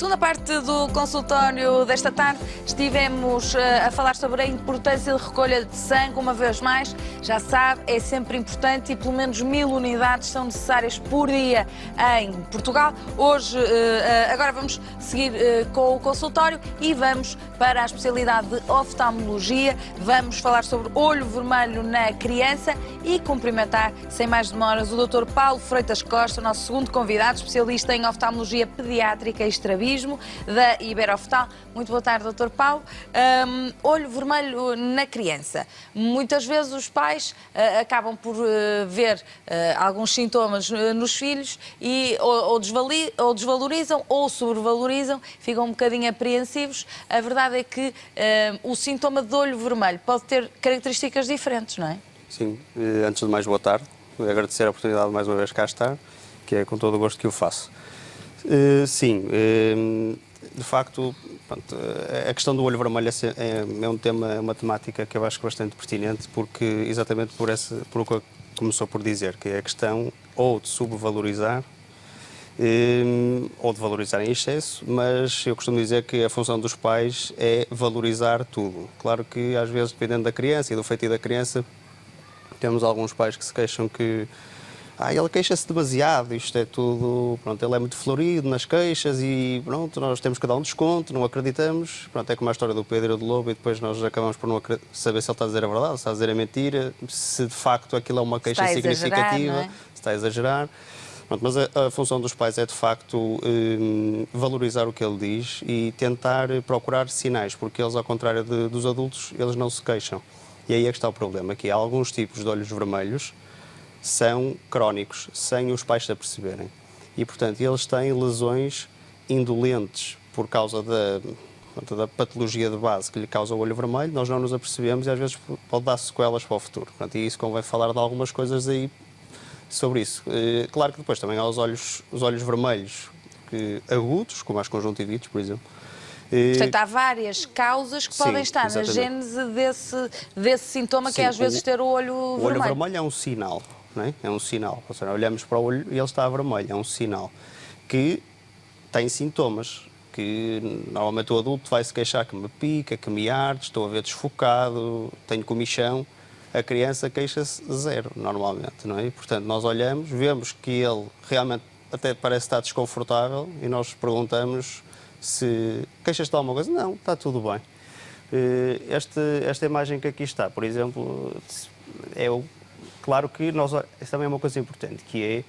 Segunda parte do consultório desta tarde, estivemos a falar sobre a importância de recolha de sangue. Uma vez mais, já sabe, é sempre importante e pelo menos 1000 unidades são necessárias por dia em Portugal. Hoje, agora vamos seguir com o consultório e vamos para a especialidade de oftalmologia. Vamos falar sobre olho vermelho na criança e cumprimentar, sem mais demoras, o Dr. Paulo Freitas Costa, nosso segundo convidado, especialista em oftalmologia pediátrica e estrabismo da Iberoftal. Muito boa tarde, Dr. Paulo. Olho vermelho na criança. Muitas vezes os pais acabam por ver alguns sintomas nos filhos e ou desvalorizam ou sobrevalorizam, ficam um bocadinho apreensivos. A verdade é que o sintoma de olho vermelho pode ter características diferentes, não é? Sim. Antes de mais, boa tarde. Agradecer a oportunidade de mais uma vez cá estar, que é com todo o gosto que eu faço. Sim, de facto, pronto, a questão do olho vermelho é um tema, uma temática que eu acho bastante pertinente, porque exatamente por o que começou por dizer, que é a questão ou de subvalorizar ou de valorizar em excesso, mas eu costumo dizer que a função dos pais é valorizar tudo. Claro que às vezes, dependendo da criança e do feitio da criança, temos alguns pais que se queixam que ele queixa-se demasiado, isto é tudo, pronto, ele é muito florido nas queixas e pronto, nós temos que dar um desconto, não acreditamos. Pronto, é como a história do Pedro e do Lobo e depois nós acabamos por não saber se ele está a dizer a verdade, se está a dizer a mentira, se de facto aquilo é uma queixa significativa, se está a exagerar. Pronto, mas a função dos pais é de facto valorizar o que ele diz e tentar procurar sinais, porque eles, ao contrário dos adultos, eles não se queixam. E aí é que está o problema, que há alguns tipos de olhos vermelhos são crónicos, sem os pais se aperceberem. E, portanto, eles têm lesões indolentes por causa da patologia de base que lhe causa o olho vermelho, nós não nos apercebemos e às vezes pode dar sequelas para o futuro. Portanto, e isso convém falar de algumas coisas aí sobre isso. Claro que depois também há os olhos vermelhos agudos, como as conjuntivites, por exemplo. Portanto, há várias causas que podem estar exatamente na gênese desse sintoma, que é às vezes ter o olho vermelho. O olho vermelho é um sinal, não é? É um sinal. Ou seja, olhamos para o olho e ele está vermelho. É um sinal que tem sintomas, que normalmente o adulto vai se queixar que me pica, que me arde, estou a ver desfocado, tenho comichão. A criança queixa-se zero, normalmente, não é? E, portanto, nós olhamos, vemos que ele realmente até parece estar desconfortável e nós perguntamos se queixas-te de alguma coisa. Não, está tudo bem. Esta imagem que aqui está, por exemplo, claro que essa também é uma coisa importante, que é,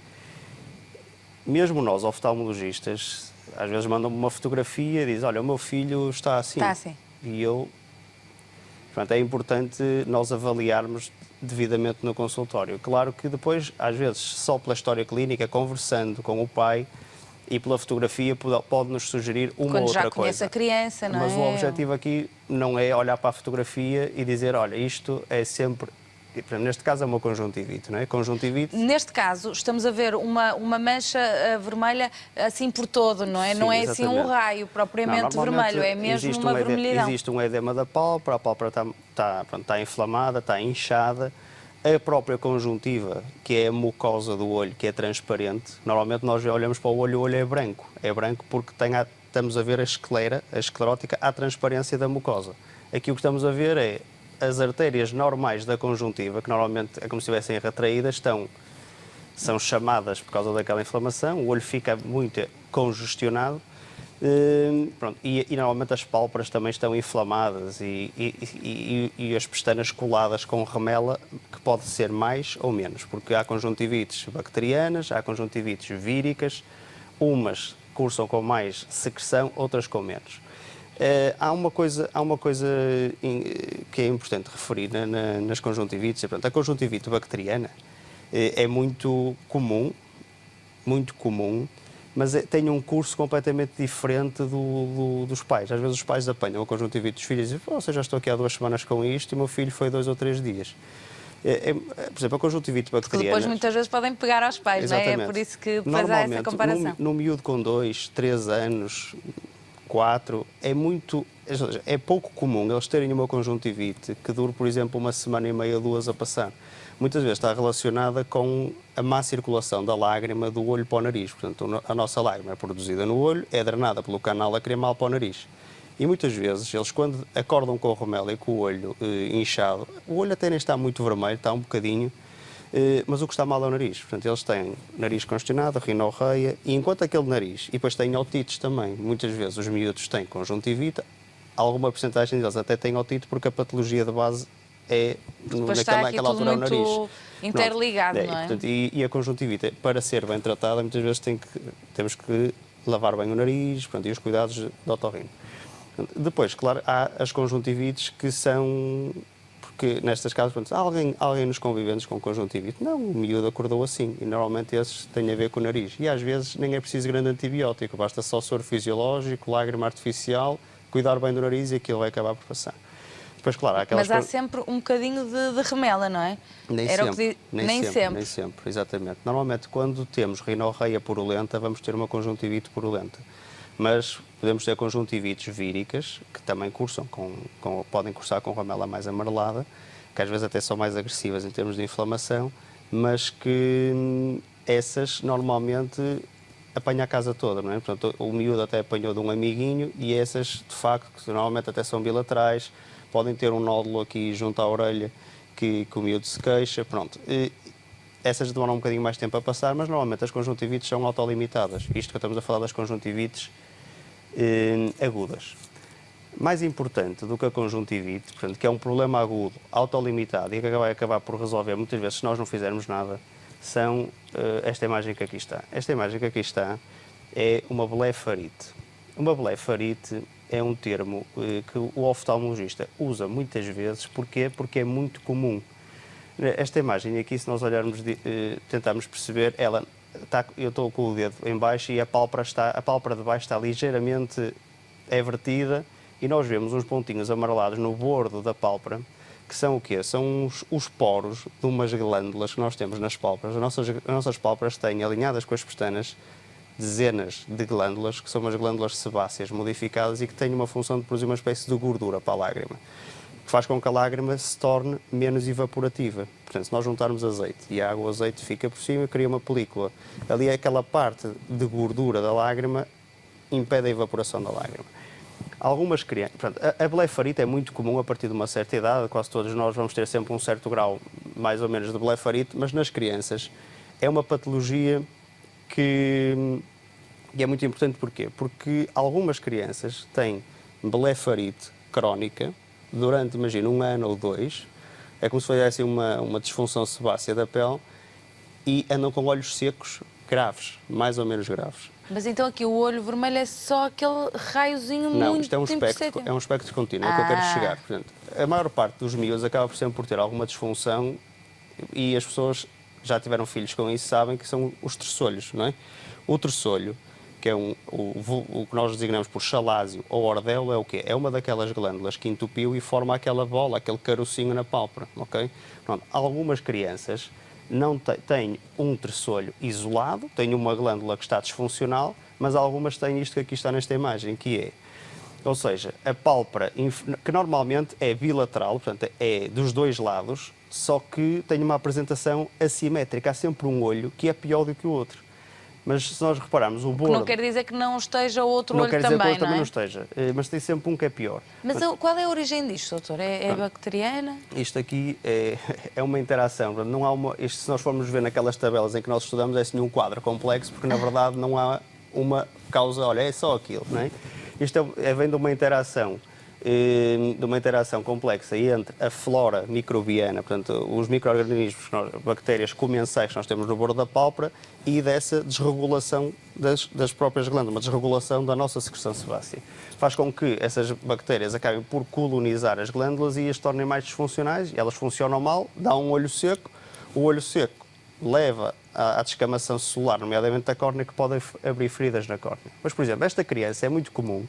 mesmo nós, oftalmologistas, às vezes mandam-me uma fotografia e dizem, olha, o meu filho está assim. Está assim. E portanto, é importante nós avaliarmos devidamente no consultório. Claro que depois, às vezes, só pela história clínica, conversando com o pai, e pela fotografia pode-nos sugerir uma quando outra coisa. Quando já conhece a criança, não é? Mas o objetivo aqui não é olhar para a fotografia e dizer, olha, isto é sempre... Neste caso é uma conjuntivite, não é? Conjuntivite... Neste caso, estamos a ver uma mancha vermelha assim por todo, não é? Sim, não é exatamente. assim um raio propriamente vermelho, é mesmo uma vermelhidão. Existe um edema da pálpebra, a pálpebra está inflamada, está inchada. A própria conjuntiva, que é a mucosa do olho, que é transparente, normalmente nós olhamos para o olho é branco. É branco porque estamos a ver a esclerótica, à transparência da mucosa. Aqui o que estamos a ver é as artérias normais da conjuntiva, que normalmente é como se estivessem retraídas, são chamadas por causa daquela inflamação, o olho fica muito congestionado. E normalmente as pálpebras também estão inflamadas e as pestanas coladas com remela, que pode ser mais ou menos, porque há conjuntivites bacterianas, há conjuntivites víricas, umas cursam com mais secreção, outras com menos. Há uma coisa que é importante referir nas conjuntivites. Portanto, a conjuntivite bacteriana é muito comum, mas tem um curso completamente diferente dos pais. Às vezes os pais apanham a conjuntivite dos filhos e dizem, você já estou aqui há 2 semanas com isto e o meu filho foi 2 ou 3 dias. Por exemplo, a conjuntivite bacteriana... Porque depois muitas vezes podem pegar aos pais, não é? É por isso que depois há essa comparação. Num miúdo com 2, 3 anos, 4, é pouco comum eles terem uma conjuntivite que dure, por exemplo, uma semana e meia, 2 a passar. Muitas vezes está relacionada com a má circulação da lágrima do olho para o nariz. Portanto, a nossa lágrima é produzida no olho, é drenada pelo canal lacrimal para o nariz. E muitas vezes, eles quando acordam com o romelo e com o olho inchado, o olho até nem está muito vermelho, está um bocadinho, mas o que está mal é o nariz. Portanto, eles têm nariz congestionado, rinorreia, e enquanto aquele nariz, e depois têm otites também, muitas vezes os miúdos têm conjuntivite, alguma porcentagem deles até têm otite porque a patologia de base é naquela altura o nariz. Interligado, não é? Portanto, e a conjuntivite, para ser bem tratada, muitas vezes temos que lavar bem o nariz, portanto, e os cuidados de otorrino. Depois, claro, há as conjuntivites que são... Porque nestas casas, portanto, alguém nos conviventes com conjuntivite? Não, o miúdo acordou assim. E normalmente esses têm a ver com o nariz. E às vezes nem é preciso grande antibiótico, basta só soro fisiológico, lágrima artificial, cuidar bem do nariz e aquilo vai acabar por passar. Depois, claro, há aquelas... Mas há sempre um bocadinho de remela, não é? Nem sempre, exatamente. Normalmente, quando temos rinorreia purulenta, vamos ter uma conjuntivite purulenta. Mas podemos ter conjuntivites víricas, que também cursam podem cursar com ramela mais amarelada, que às vezes até são mais agressivas em termos de inflamação, mas que essas normalmente apanha a casa toda, não é? Portanto, o miúdo até apanhou de um amiguinho e essas, de facto, que normalmente até são bilaterais, podem ter um nódulo aqui junto à orelha que o miúdo se queixa, pronto. Essas demoram um bocadinho mais tempo a passar, mas normalmente as conjuntivites são autolimitadas. Isto que estamos a falar das conjuntivites agudas. Mais importante do que a conjuntivite, portanto, que é um problema agudo, autolimitado e que vai acabar por resolver muitas vezes se nós não fizermos nada, são esta imagem que aqui está. Esta imagem que aqui está é uma blefarite. Uma blefarite é um termo que o oftalmologista usa muitas vezes. Porquê? Porque é muito comum. Esta imagem aqui, se nós olharmos, tentarmos perceber, eu estou com o dedo em baixo e a pálpebra de baixo está ligeiramente evertida e nós vemos uns pontinhos amarelados no bordo da pálpebra, que são o quê? São os poros de umas glândulas que nós temos nas pálpebras. As nossas pálpebras têm, alinhadas com as pestanas, dezenas de glândulas, que são umas glândulas sebáceas modificadas e que têm uma função de produzir uma espécie de gordura para a lágrima, que faz com que a lágrima se torne menos evaporativa. Portanto, se nós juntarmos azeite e a água, o azeite fica por cima e cria uma película. Ali é aquela parte de gordura da lágrima impede a evaporação da lágrima. Algumas crianças... A blefarite é muito comum a partir de uma certa idade, quase todos nós vamos ter sempre um certo grau, mais ou menos, de blefarite, mas nas crianças é uma patologia que é muito importante. Porquê? Porque algumas crianças têm blefarite crónica durante, imagina, 1 ano ou 2, é como se fosse uma disfunção sebácea da pele e andam com olhos secos graves, mais ou menos graves. Mas então aqui o olho vermelho é só aquele raiozinho muito... Não, isto é um espectro contínuo, é o que eu quero chegar. Portanto, a maior parte dos miúdos acaba sempre por ter alguma disfunção e as pessoas já tiveram filhos com isso, sabem que são os terçolhos, não é? O terçolho, que é o que nós designamos por chalásio ou ordelo, é o quê? É uma daquelas glândulas que entupiu e forma aquela bola, aquele carocinho na pálpebra, ok? Pronto, algumas crianças não têm um terçolho isolado, têm uma glândula que está disfuncional, mas algumas têm isto que aqui está nesta imagem, que é, ou seja, a pálpebra, que normalmente é bilateral, portanto é dos dois lados, só que tem uma apresentação assimétrica. Há sempre um olho que é pior do que o outro. Mas se nós repararmos o bordo... Não quer dizer que não esteja o outro olho também, não é? Não quer dizer que o outro também não esteja, mas tem sempre um que é pior. Mas qual é a origem disto, doutor? É bacteriana? Isto aqui é uma interação. Não há se nós formos ver naquelas tabelas em que nós estudamos, é assim um quadro complexo, porque na verdade não há uma causa, olha, é só aquilo, não é? Isto vem de uma interação complexa entre a flora microbiana, portanto, os micro-organismos, bactérias comensais que nós temos no bordo da pálpebra e dessa desregulação das próprias glândulas, uma desregulação da nossa secreção sebácea. Faz com que essas bactérias acabem por colonizar as glândulas e as tornem mais disfuncionais, e elas funcionam mal, dá um olho seco, o olho seco leva à descamação celular, nomeadamente da córnea, que pode abrir feridas na córnea. Mas, por exemplo, esta criança é muito comum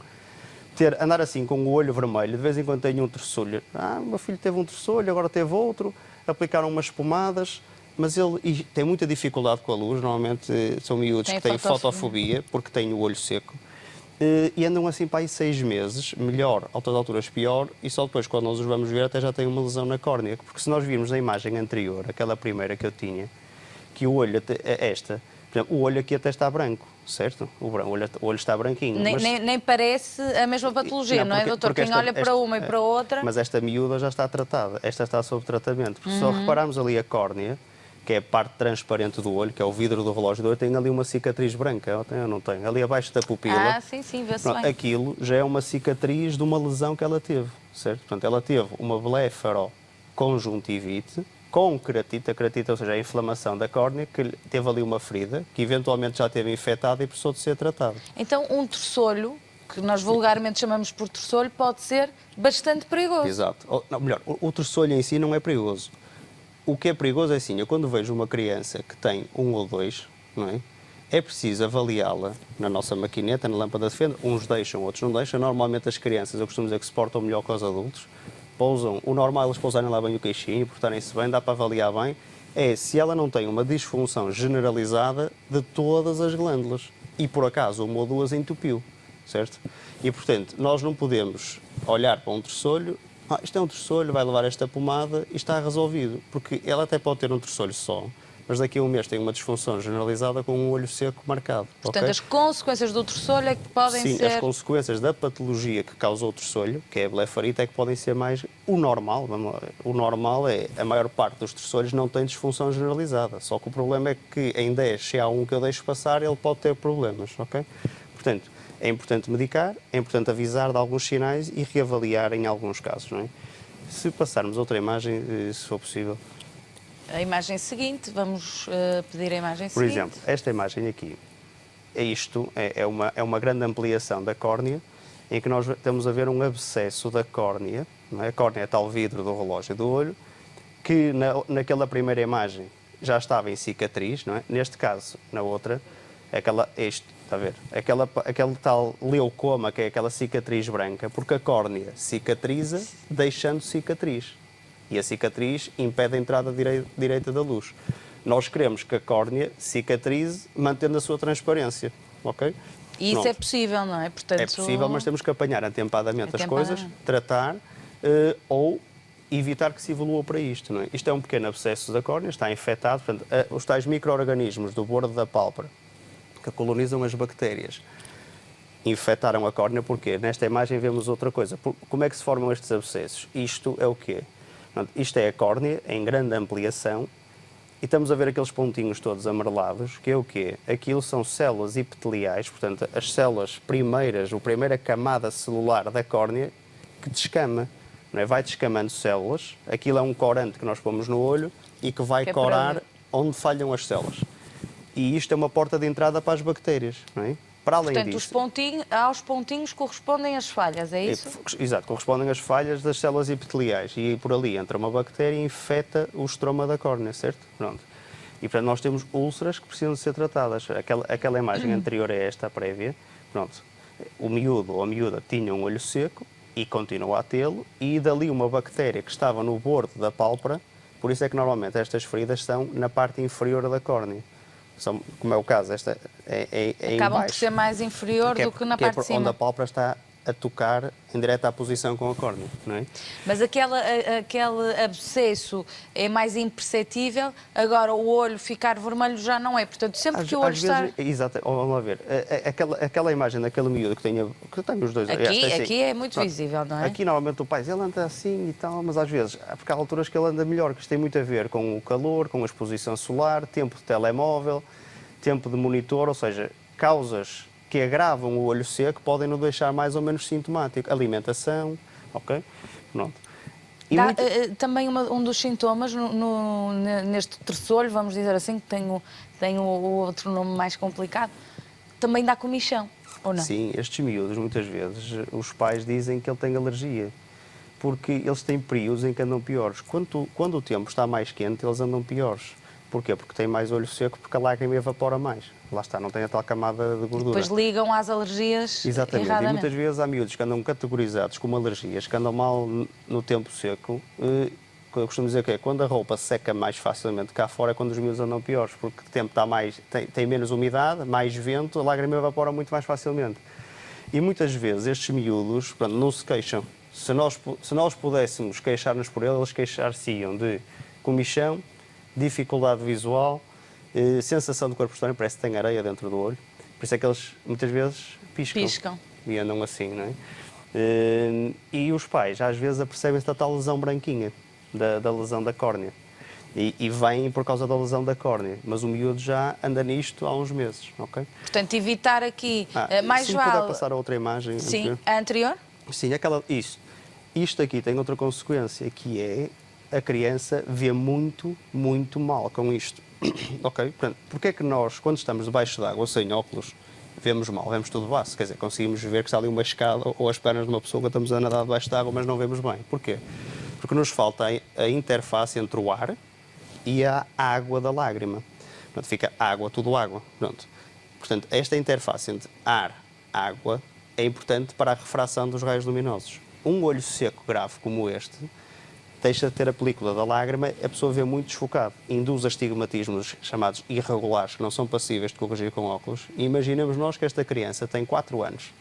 andar assim com o olho vermelho, de vez em quando tem um terçolho. O meu filho teve um terçolho, agora teve outro, aplicaram umas pomadas, mas ele tem muita dificuldade com a luz, normalmente são miúdos que têm fotofobia, porque têm o olho seco. E andam assim para aí 6 meses, melhor, outras alturas pior, e só depois, quando nós os vamos ver, até já tem uma lesão na córnea. Porque se nós virmos na imagem anterior, aquela primeira que eu tinha, que o olho, esta, por exemplo, o olho aqui até está branco, certo? O olho está branquinho. Nem parece a mesma patologia, não é, doutor? Quem olha para uma e para outra... Mas esta miúda já está tratada, esta está sob tratamento. Porque se só repararmos ali a córnea, que é a parte transparente do olho, que é o vidro do relógio do olho, tem ali uma cicatriz branca, eu não tenho, ali abaixo da pupila. Sim, vê-se bem. Aquilo já é uma cicatriz de uma lesão que ela teve, certo? Portanto, ela teve uma blefaroconjuntivite com keratite, a keratite, ou seja, a inflamação da córnea, que teve ali uma ferida, que eventualmente já esteve infectada e precisou de ser tratada. Então, um terçolho, que nós vulgarmente chamamos por terçolho, pode ser bastante perigoso. Exato. Ou, não, melhor, o terçolho em si não é perigoso. O que é perigoso é assim, eu quando vejo uma criança que tem 1 ou 2, não é? É preciso avaliá-la na nossa maquineta, na lâmpada de fenda. Uns deixam, outros não deixam. Normalmente as crianças, eu costumo dizer que se portam melhor que os adultos. Pousam, o normal é eles pousarem lá bem o queixinho, portarem-se bem, dá para avaliar bem. É se ela não tem uma disfunção generalizada de todas as glândulas. E por acaso uma ou duas entupiu, certo? E portanto, nós não podemos olhar para um terçolho, isto é um terçolho, vai levar esta pomada e está resolvido. Porque ela até pode ter um terçolho só, mas daqui a um mês tem uma disfunção generalizada com um olho seco marcado. Portanto, okay? as consequências do terçolho é que podem ser... Sim, as consequências da patologia que causou o terçolho, que é a blefarite, é que podem ser mais o normal. O normal é, a maior parte dos terçolhos não tem disfunção generalizada. Só que o problema é que em 10, se há um que eu deixo passar, ele pode ter problemas, ok? Portanto, é importante medicar, é importante avisar de alguns sinais e reavaliar em alguns casos, não é? Se passarmos outra imagem, se for possível... A imagem seguinte, vamos pedir a imagem seguinte. Por exemplo, esta imagem aqui, é uma grande ampliação da córnea, em que nós estamos a ver um abscesso da córnea, não é? A córnea é tal vidro do relógio do olho, que naquela primeira imagem já estava em cicatriz, não é? Neste caso, na outra, está a ver? Aquele tal leucoma, que é aquela cicatriz branca, porque a córnea cicatriza deixando cicatriz. E a cicatriz impede a entrada direita da luz. Nós queremos que a córnea cicatrize mantendo a sua transparência, ok? E isso é possível, não é? Portanto... É possível, mas temos que apanhar atempadamente as coisas, tratar ou evitar que se evolua para isto, não é? Isto é um pequeno abscesso da córnea, está infectado, portanto, os tais micro-organismos do bordo da pálpebra que colonizam as bactérias infectaram a córnea, porque nesta imagem vemos outra coisa. Como é que se formam estes abscessos? Isto é o quê? Isto é a córnea em grande ampliação e estamos a ver aqueles pontinhos todos amarelados, que é o quê? Aquilo são células epiteliais, portanto, as células primeiras, a primeira camada celular da córnea que descama, não é? Vai descamando células, aquilo é um corante que nós pomos no olho e que vai corar onde falham as células. E isto é uma porta de entrada para as bactérias, não é? Para além disso... Portanto, aos pontinhos correspondem as falhas, é isso? Exato, correspondem as falhas das células epiteliais e por ali entra uma bactéria e infecta o estroma da córnea, certo? Pronto. E portanto nós temos úlceras que precisam de ser tratadas. Aquela imagem anterior a esta, a prévia, pronto, o miúdo ou a miúda tinha um olho seco e continua a tê-lo e dali uma bactéria que estava no bordo da pálpebra, por isso é que normalmente estas feridas são na parte inferior da córnea. Como é o caso, esta é acabam por ser mais inferior do que na parte de cima. Onde a pálpebra está a tocar em direta à posição com a córnea, não é? Mas aquele abscesso é mais imperceptível, agora o olho ficar vermelho já não é. Portanto, sempre que o olho está... Exato, vamos lá ver. Aquela imagem daquele miúdo que tem os dois... Aqui é muito visível, não é? Aqui, normalmente, o pai, ele anda assim e tal, mas às vezes, porque há alturas que ele anda melhor, que isto tem muito a ver com o calor, com a exposição solar, tempo de telemóvel, tempo de monitor, ou seja, causas que agravam o olho seco podem nos deixar mais ou menos sintomático. Alimentação, ok? Pronto. Também um dos sintomas neste terçolho, vamos dizer assim, que tem o outro nome mais complicado, também dá comichão, ou não? Sim, estes miúdos, muitas vezes, os pais dizem que ele tem alergia, porque eles têm períodos em que andam piores. Quando o tempo está mais quente, eles andam piores. Porquê? Porque tem mais olho seco, porque a lágrima evapora mais. Lá está, não tem a tal camada de gordura. Depois ligam às alergias. Exatamente. Erradamente. E muitas vezes há miúdos que andam categorizados como alergias, que andam mal no tempo seco. Eu costumo dizer que é quando a roupa seca mais facilmente cá fora é quando os miúdos andam piores, porque o tempo está tem menos umidade, mais vento, a lágrima evapora muito mais facilmente. E muitas vezes estes miúdos, pronto, não se queixam. Se nós pudéssemos queixar-nos por eles queixar-se-iam de comichão, dificuldade visual, sensação de corpo estranho, parece que tem areia dentro do olho. Por isso é que eles muitas vezes piscam. E andam assim, não é? E os pais às vezes apercebem-se da tal lesão branquinha, da lesão da córnea. E vêm por causa da lesão da córnea, mas o miúdo já anda nisto há uns meses, ok? Portanto, evitar aqui, mais se vale... puder passar a outra imagem. Sim, a anterior? Sim, isto aqui tem outra consequência, que é a criança vê muito, muito mal com isto. Ok? Portanto, porque é que nós, quando estamos debaixo d'água, sem óculos, vemos mal, vemos tudo baço? Quer dizer, conseguimos ver que está ali uma escada ou as pernas de uma pessoa que estamos a nadar debaixo d'água, mas não vemos bem. Porquê? Porque nos falta a interface entre o ar e a água da lágrima. Portanto, fica água, tudo água. Pronto. Portanto, esta interface entre ar e água é importante para a refração dos raios luminosos. Um olho seco grave como este deixa de ter a película da lágrima, a pessoa vê muito desfocado. Induz astigmatismos chamados irregulares, que não são passíveis de corrigir com óculos. E imaginemos nós que esta criança tem 4 anos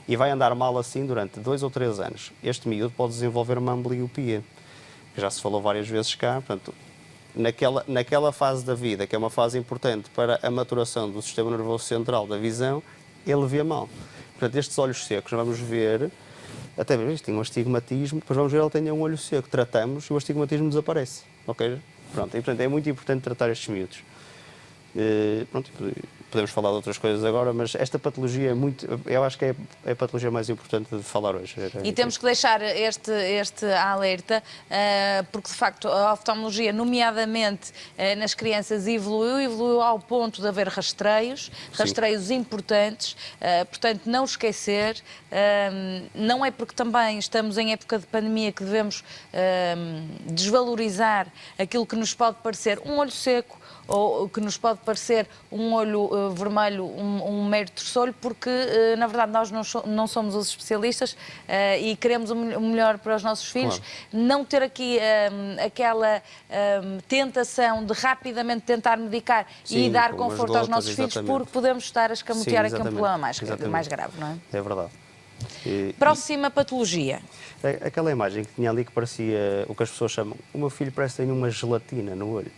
e vai andar mal assim durante 2 ou 3 anos. Este miúdo pode desenvolver uma ambliopia. Já se falou várias vezes cá, portanto, naquela fase da vida, que é uma fase importante para a maturação do sistema nervoso central da visão, ele vê mal. Portanto, estes olhos secos, vamos ver, até ver, tem um astigmatismo, depois vamos ver, ele tem um olho seco, tratamos e o astigmatismo desaparece, ok? Pronto, e portanto é muito importante tratar estes miúdos. Pronto, podemos falar de outras coisas agora, mas esta patologia é muito, eu acho que é a patologia mais importante de falar hoje. E temos que deixar este alerta, porque de facto a oftalmologia, nomeadamente nas crianças, evoluiu ao ponto de haver rastreios importantes, portanto não esquecer, não é porque também estamos em época de pandemia que devemos desvalorizar aquilo que nos pode parecer um olho seco, ou que nos pode parecer um olho vermelho, um mero terçolho, porque, na verdade, nós não somos os especialistas e queremos o melhor para os nossos filhos. Claro. Não ter aqui aquela tentação de rapidamente tentar medicar e dar conforto aos nossos filhos, porque podemos estar a escamotear aqui um problema mais grave, não é? É verdade. Próxima patologia. Aquela imagem que tinha ali que parecia o que as pessoas chamam, o meu filho parece que tem uma gelatina no olho.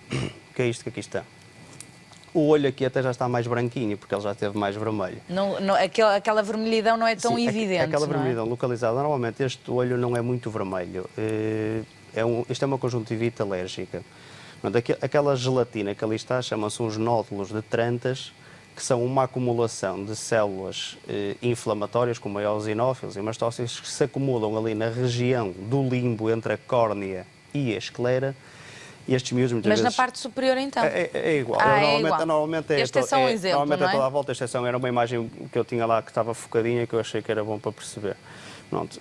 O que é isto que aqui está? O olho aqui até já está mais branquinho, porque ele já esteve mais vermelho. Aquela vermelhidão não é tão evidente. Aquela vermelhidão localizada, normalmente este olho não é muito vermelho. Isto é uma conjuntivite alérgica. Aquela gelatina que ali está, chamam-se uns nódulos de trantas, que são uma acumulação de células inflamatórias, como eosinófilos e mastócitos, que se acumulam ali na região do limbo entre a córnea e a esclera. E estes miúdos, muitas vezes... Mas na parte superior, então? É igual. Normalmente este é só um exemplo, normalmente não é? Toda a volta. A exceção era uma imagem que eu tinha lá que estava focadinha, que eu achei que era bom para perceber. Pronto.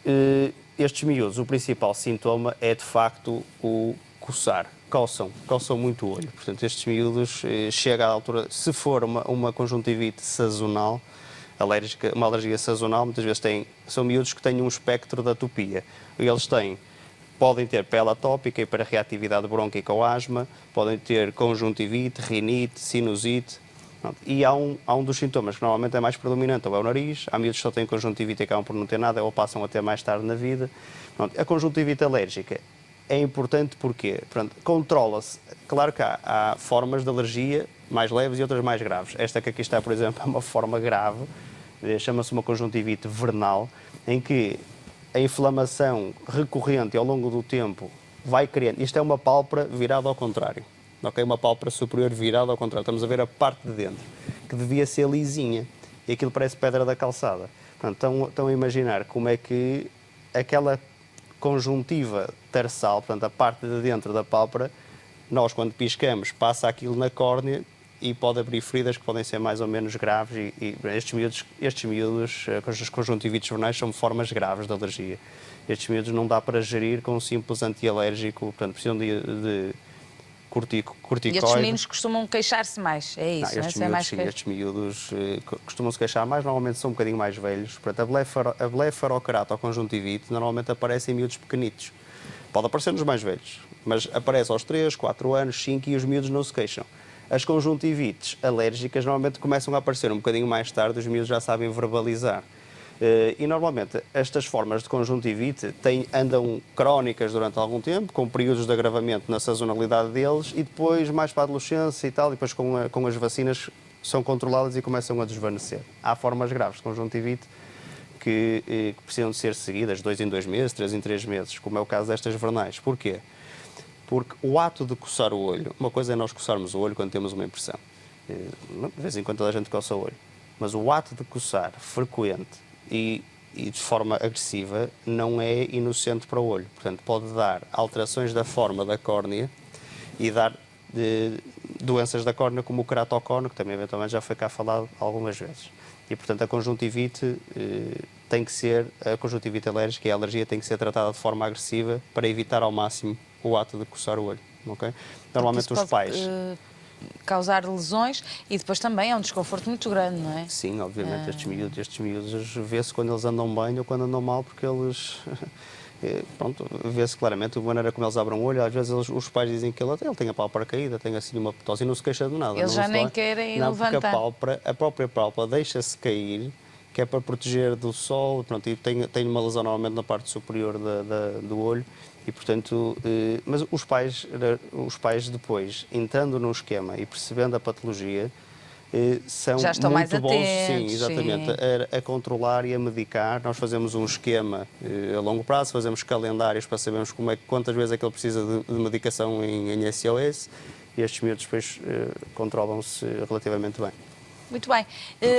Estes miúdos, o principal sintoma é, de facto, o coçar. Coçam muito o olho. Portanto, estes miúdos, chega à altura... Se for uma conjuntivite sazonal, alérgica, uma alergia sazonal, muitas vezes são miúdos que têm um espectro da atopia. Eles podem ter pele atópica, hiperreatividade brônquica ou asma, podem ter conjuntivite, rinite, sinusite. E há um dos sintomas que normalmente é mais predominante, ou é o nariz. Há miúdos que só têm conjuntivite e acabam por não ter nada, ou passam até mais tarde na vida. A conjuntivite alérgica é importante porque controla-se. Claro que há formas de alergia mais leves e outras mais graves. Esta que aqui está, por exemplo, é uma forma grave, chama-se uma conjuntivite vernal, em que a inflamação recorrente ao longo do tempo vai criando. Isto é uma pálpebra virada ao contrário. Okay? Uma pálpebra superior virada ao contrário. Estamos a ver a parte de dentro, que devia ser lisinha. E aquilo parece pedra da calçada. Portanto, estão a imaginar como é que aquela conjuntiva tarsal, portanto, a parte de dentro da pálpebra, nós, quando piscamos, passa aquilo na córnea e pode abrir feridas que podem ser mais ou menos graves. E estes miúdos, as conjuntivites vernais, são formas graves de alergia. Estes miúdos não dá para gerir com um simples antialérgico, portanto, precisam de corticoide. E estes meninos costumam queixar-se mais, é isso? Estes miúdos costumam se queixar mais, normalmente são um bocadinho mais velhos. Portanto, a blefarocarata ou conjuntivite normalmente aparece em miúdos pequenitos. Pode aparecer nos mais velhos, mas aparece aos 3, 4 anos, 5 e os miúdos não se queixam. As conjuntivites alérgicas normalmente começam a aparecer um bocadinho mais tarde, os miúdos já sabem verbalizar. E normalmente estas formas de conjuntivite andam crónicas durante algum tempo, com períodos de agravamento na sazonalidade deles, e depois, mais para a adolescência e tal, e depois com as vacinas são controladas e começam a desvanecer. Há formas graves de conjuntivite que precisam de ser seguidas 2 em 2 meses, 3 em 3 meses, como é o caso destas vernais. Porquê? Porque o ato de coçar o olho, uma coisa é nós coçarmos o olho quando temos uma impressão. De vez em quando toda a gente coça o olho. Mas o ato de coçar frequente e de forma agressiva não é inocente para o olho. Portanto, pode dar alterações da forma da córnea e dar doenças da córnea como o queratocono, que também eventualmente já foi cá falado algumas vezes. E, portanto, a conjuntivite tem que ser, a conjuntivite alérgica e a alergia tem que ser tratada de forma agressiva para evitar ao máximo o ato de coçar o olho. Okay? Normalmente os pais... causar lesões e depois também é um desconforto muito grande, não é? Sim, obviamente, estes miúdos vê-se quando eles andam bem ou quando andam mal, porque eles, pronto, vê-se claramente a maneira como eles abrem o olho. Às vezes os pais dizem que ele tem a pálpebra caída, tem assim uma ptose e não se queixa de nada. Eles já nem querem levantar. Porque a própria pálpebra deixa-se cair, que é para proteger do sol, pronto, e tem uma lesão normalmente na parte superior do olho. E, portanto, mas os pais depois, entrando no esquema e percebendo a patologia, são já estão muito mais bons, atentos, sim, exatamente, a controlar e a medicar. Nós fazemos um esquema a longo prazo, fazemos calendários para sabermos quantas vezes é que ele precisa de medicação em SOS, e estes miúdos depois controlam-se relativamente bem. Muito bem,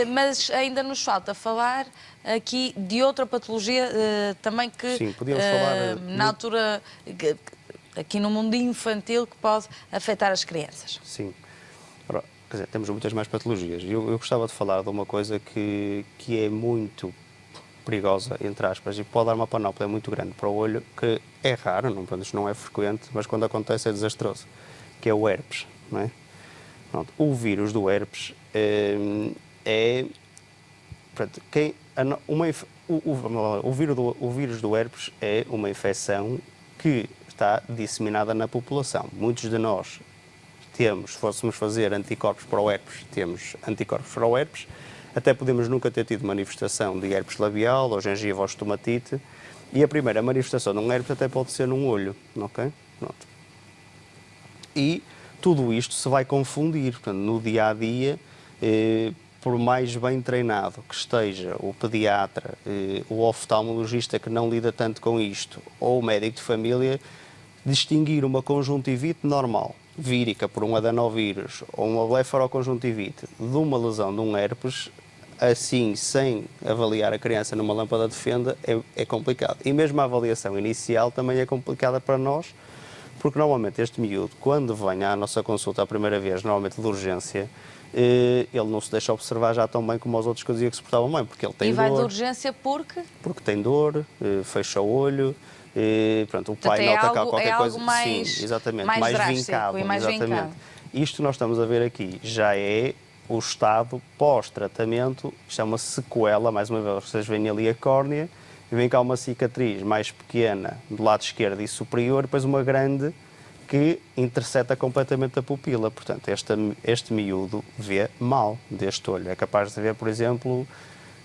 mas ainda nos falta falar aqui de outra patologia também que, sim, podíamos falar na altura, aqui no mundo infantil, que pode afetar as crianças. Sim, quer dizer, temos muitas mais patologias. Eu gostava de falar de uma coisa que é muito perigosa, entre aspas, e pode dar uma panóplia muito grande para o olho, que é raro, isto não é frequente, mas quando acontece é desastroso, que é o herpes, não é? Pronto, o vírus do herpes o vírus do herpes é uma infecção que está disseminada na população. Muitos de nós temos, se fôssemos fazer anticorpos para o herpes, temos anticorpos para o herpes, até podemos nunca ter tido manifestação de herpes labial ou gengiva ou estomatite, e a primeira manifestação de um herpes até pode ser num olho, ok? Pronto. E tudo isto se vai confundir, portanto, no dia-a-dia, por mais bem treinado que esteja o pediatra, o oftalmologista que não lida tanto com isto, ou o médico de família, distinguir uma conjuntivite normal, vírica por um adenovírus, ou uma blefaroconjuntivite, de uma lesão de um herpes, assim, sem avaliar a criança numa lâmpada de fenda, é complicado. E mesmo a avaliação inicial também é complicada para nós, porque normalmente este miúdo, quando vem à nossa consulta a primeira vez, normalmente de urgência, ele não se deixa observar já tão bem como os outros que eu dizia que se portavam bem, porque ele tem dor. E vai de urgência porque? Porque tem dor, fecha o olho, pronto, o pai nota que qualquer coisa. Mais, sim, exatamente, mais vincado. E mais exatamente. Vincado. Isto nós estamos a ver aqui já é o estado pós-tratamento, isto é uma sequela, mais uma vez, vocês veem ali a córnea, e vem cá uma cicatriz mais pequena do lado esquerdo e superior, depois uma grande que intercepta completamente a pupila. Portanto, este miúdo vê mal deste olho. É capaz de ver, por exemplo,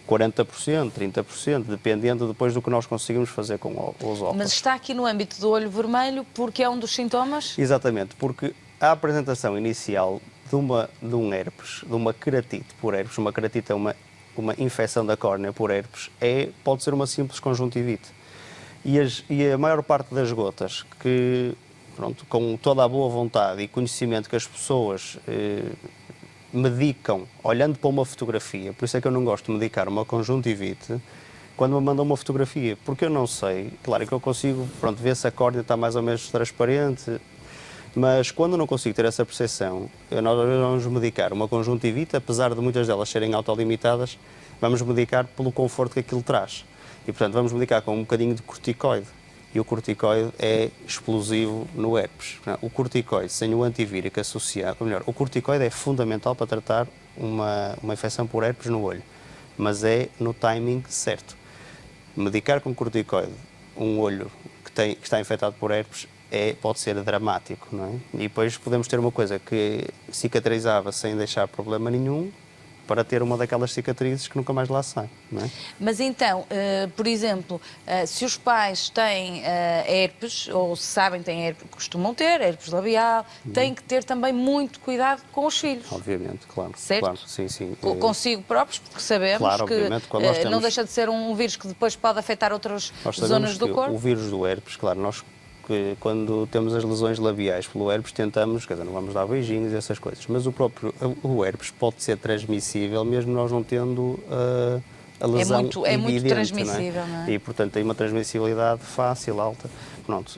40%, 30%, dependendo depois do que nós conseguimos fazer com os óculos. Mas está aqui no âmbito do olho vermelho porque é um dos sintomas? Exatamente, porque a apresentação inicial de um herpes, de uma queratite por herpes, uma queratite é uma infecção da córnea por herpes, pode ser uma simples conjuntivite. E a maior parte das gotas que, pronto, com toda a boa vontade e conhecimento que as pessoas medicam, olhando para uma fotografia, por isso é que eu não gosto de medicar uma conjuntivite, quando me mandam uma fotografia, porque eu não sei, claro que eu consigo, pronto, ver se a córnea está mais ou menos transparente, mas quando não consigo ter essa percepção, nós vamos medicar uma conjuntivite, apesar de muitas delas serem autolimitadas, vamos medicar pelo conforto que aquilo traz. E, portanto, vamos medicar com um bocadinho de corticoide. E o corticoide é explosivo no herpes. O corticoide, sem o antivírico associado, ou melhor, o corticoide é fundamental para tratar uma infecção por herpes no olho, mas é no timing certo. Medicar com corticoide um olho que está infectado por herpes pode ser dramático, não é? E depois podemos ter uma coisa que cicatrizava sem deixar problema nenhum, para ter uma daquelas cicatrizes que nunca mais lá sai, não é? Mas então, por exemplo, se os pais têm herpes, ou se sabem que têm herpes, costumam ter herpes labial, têm que ter também muito cuidado com os filhos. Obviamente, claro. Certo? Claro, sim, sim. Consigo próprios, porque sabemos Claro, que obviamente, quando nós não temos- deixa de ser um vírus que depois pode afetar outras Nós sabemos zonas do que corpo. o vírus do herpes, claro, nós que quando temos as lesões labiais pelo herpes tentamos, quer dizer, não vamos dar beijinhos e essas coisas, mas o herpes pode ser transmissível mesmo nós não tendo a lesão é muito evidente, transmissível, não é? E, portanto, tem uma transmissibilidade fácil, alta. Pronto,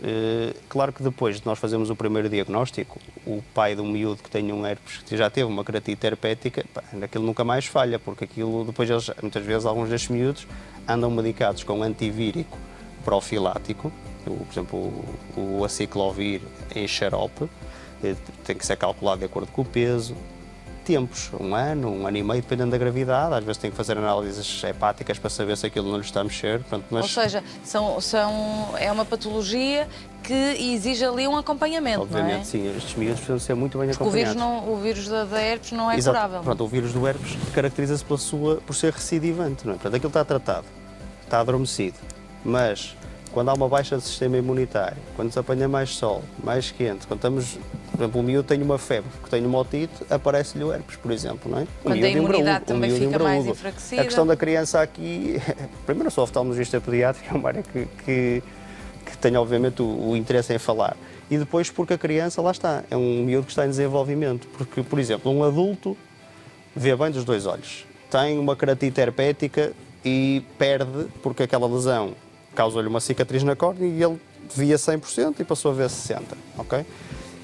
claro que depois de nós fazermos o primeiro diagnóstico, o pai de um miúdo que tem um herpes, que já teve uma keratite herpética, aquilo nunca mais falha, porque aquilo, depois eles, muitas vezes, alguns destes miúdos andam medicados com antivírico profilático, por exemplo, o aciclovir em xarope, tem que ser calculado de acordo com o peso, tempos, um ano e meio, dependendo da gravidade, às vezes tem que fazer análises hepáticas para saber se aquilo não lhe está a mexer. Portanto, mas... Ou seja, é uma patologia que exige ali um acompanhamento, Obviamente, não é? sim, estes miúdos precisam ser muito bem Porque acompanhados. o vírus da herpes não é Exato. curável. Pronto, o vírus do herpes caracteriza-se por ser recidivante, não é? Portanto, aquilo está tratado, está adormecido, mas quando há uma baixa do sistema imunitário, quando se apanha mais sol, mais quente, quando estamos, por exemplo, o miúdo tem uma febre, porque tem uma otite, aparece-lhe o herpes, por exemplo, não é? Quando a imunidade também fica mais enfraquecida. A questão da criança aqui, primeiro eu sou oftalmologista pediátrico, é uma área que tenho obviamente o interesse em falar, e depois porque a criança, lá está, é um miúdo que está em desenvolvimento, porque, por exemplo, um adulto vê bem dos dois olhos, tem uma keratite herpética e perde, porque aquela lesão causa-lhe uma cicatriz na córnea e ele via 100% e passou a ver 60%, ok?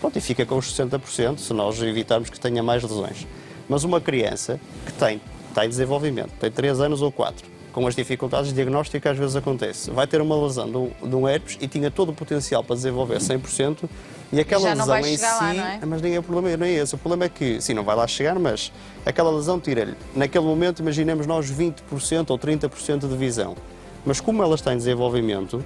Pronto, e fica com os 60% se nós evitarmos que tenha mais lesões. Mas uma criança que está em desenvolvimento, tem 3 anos ou 4, com as dificuldades de diagnóstico que às vezes acontece, vai ter uma lesão de um herpes e tinha todo o potencial para desenvolver 100% e aquela já não lesão vai em si, chegar lá, não é? mas nem é o problema, não é esse. O problema é que, sim, não vai lá chegar, mas aquela lesão tira-lhe, naquele momento, imaginemos nós 20% ou 30% de visão. Mas como ela está em desenvolvimento,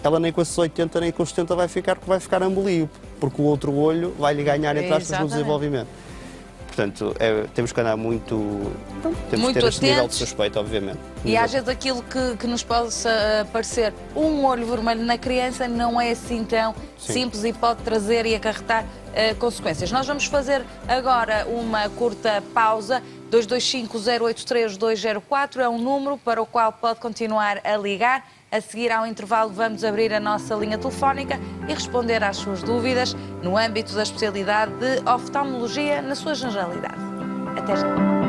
ela nem com esses 80 nem com os 70 vai ficar ambolio, porque o outro olho vai-lhe ganhar entre aspas no desenvolvimento. Portanto, temos que andar muito temos que ter este nível de suspeito, obviamente. E às vezes aquilo que nos possa parecer um olho vermelho na criança não é assim tão simples e pode trazer e acarretar consequências. Nós vamos fazer agora uma curta pausa. 225-083-204 é um número para o qual pode continuar a ligar. A seguir ao intervalo vamos abrir a nossa linha telefónica e responder às suas dúvidas no âmbito da especialidade de oftalmologia na sua generalidade. Até já.